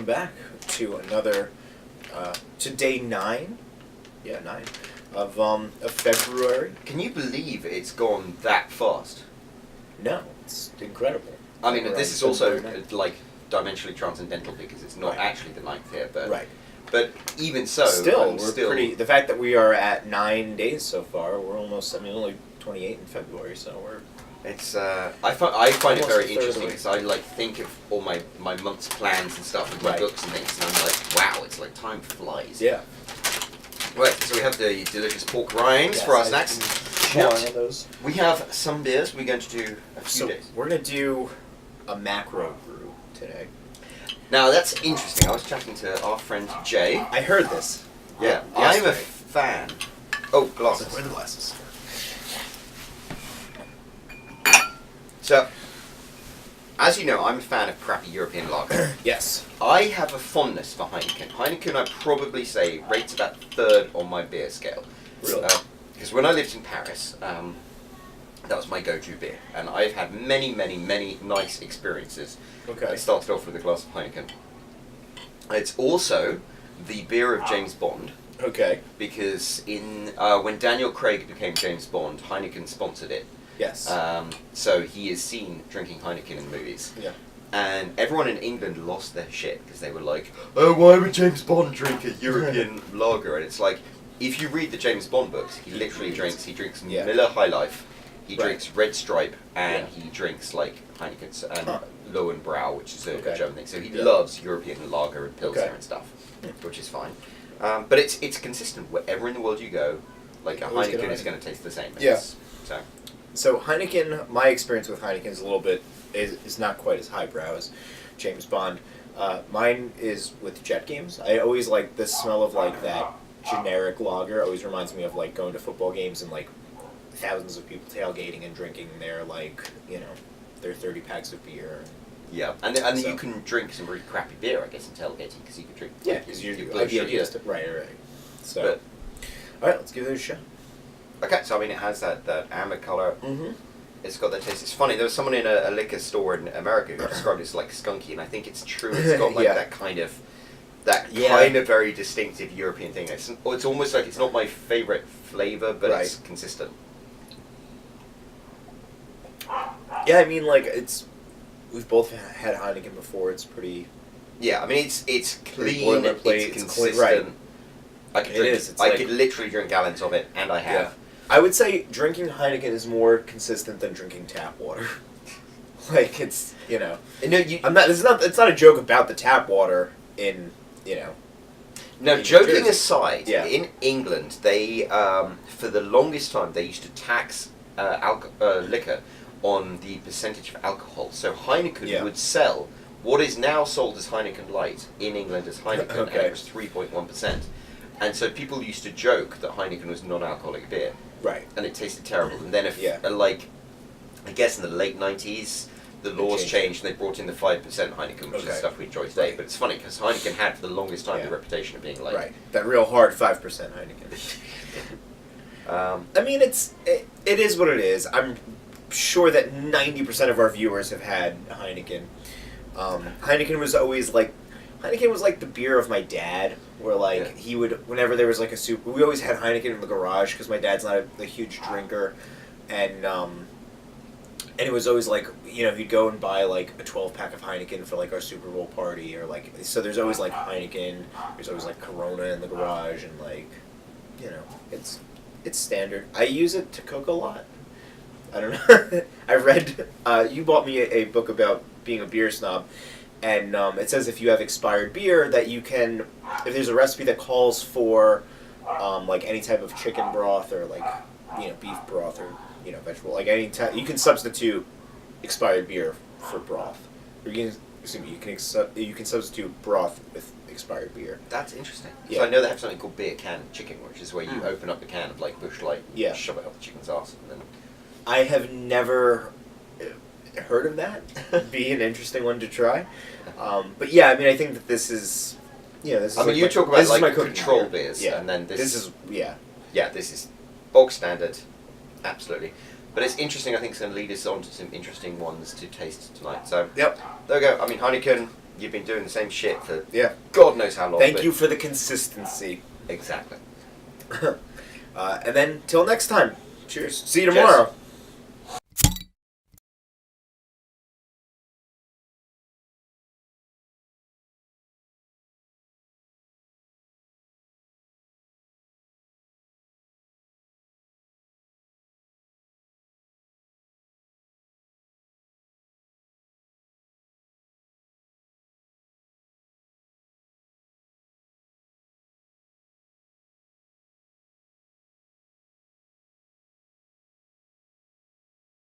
back to another, to day 9, 9, of Feb-Brew-Ary. Can you believe it's gone that fast? No, it's incredible. I mean, this is also, February dimensionally transcendental because it's not actually the 9th here, but... Right. But even so... Still, pretty... The fact that we are at 9 days so far, we're almost... only 28 in February, so we're... It's, I find it very interesting away. because I, think of all my month's plans and stuff with my books and things, and I'm like, wow, it's like time flies. Yeah. Right, so we have the delicious pork rinds for our snacks. One of those. We have some beers we're going to do a few days. We're going to do a macro brew today. Now, that's interesting. I was chatting to our friend Jay. I heard this. Yeah, I'm a fan. Oh, glasses. Where are the glasses? So, as you know, I'm a fan of crappy European lager. Yes. I have a fondness for Heineken. Heineken, I'd probably say, rates about 3rd on my beer scale. Really? Because when I lived in Paris, that was my go-to beer. And I've had many, many, many nice experiences. Okay. I started off with a glass of Heineken. It's also the beer of James Bond. Okay. Because when Daniel Craig became James Bond, Heineken sponsored it. Yes. So he is seen drinking Heineken in the movies. Yeah. And everyone in England lost their shit because they were like, oh, why would James Bond drink a European lager? And it's like, if you read the James Bond books, he literally drinks Miller High Life, he drinks Red Stripe, and he drinks like Heineken's and Lowenbrau, which is a German thing. So he loves European lager and Pilsner and stuff, which is fine. But it's consistent wherever in the world you go. Like a Heineken is going to taste the same. Yeah. So Heineken, my experience with Heineken is a little bit, is not quite as highbrow as James Bond. Mine is with Jet Games. I always like the smell of like that generic lager. Always reminds me of like going to football games and like thousands of people tailgating and drinking their like, their 30 packs of beer. Yeah, and so, you can drink some really crappy beer, I guess, in tailgating because you can drink. Yeah, because right. So, all right, let's give it a shot. Okay, so I mean, it has that amber color. Mm-hmm. It's got that taste. It's funny. There was someone in a liquor store in America who described it as like skunky, and I think it's true. It's got like that kind of very distinctive European thing. It's almost like it's not my favorite flavor, but it's consistent. Yeah, I mean, like we've both had Heineken before. It's pretty. Yeah, I mean, it's clean. It's consistent. Right. I could literally drink gallons of it, and I have. Yeah. I would say drinking Heineken is more consistent than drinking tap water. Like it's No, it's not a joke about the tap water in Now, in joking Jersey. aside, in England, they for the longest time they used to tax liquor on the percentage of alcohol. So Heineken would sell what is now sold as Heineken Light in England as Heineken, and it was 3.1%. And so people used to joke that Heineken was non-alcoholic beer. Right. And it tasted terrible. And then I guess in the late 90s, the laws changed and they brought in the 5% Heineken, which is stuff we enjoy today. But it's funny because Heineken had for the longest time the reputation of being like... Right. That real hard 5% Heineken. I mean, it is what it is. I'm sure that 90% of our viewers have had Heineken. Heineken was always like the beer of my dad, where he would, whenever there was like a soup, we always had Heineken in the garage because my dad's not a huge drinker, and it was always like, he'd go and buy like a 12-pack of Heineken for like our Super Bowl party, or like, so there's always like Heineken, there's always like Corona in the garage, and like, it's standard. I use it to cook a lot. I don't know. I read, you bought me a book about being a beer snob, and it says if you have expired beer that you can, if there's a recipe that calls for like any type of chicken broth or like beef broth or vegetable, like any type, you can substitute expired beer for broth. Or you can substitute broth with expired beer. That's interesting. Yeah. So I know they have something called beer can chicken, which is where you open up the can of like Busch Light and shove it up the chicken's ass, and then. I have never heard of that. Be an interesting one to try. But yeah, I mean, I think that this is, this is. I mean, you talk about like control beers, yeah. and then this is this is bog standard, absolutely. But it's interesting. I think it's going to lead us on to some interesting ones to taste tonight. So there we go. I mean, Heineken, You've been doing the same shit for Yeah. God knows how long. Thank you for the consistency. Exactly. And then, till next time. Cheers. See you Cheers. tomorrow.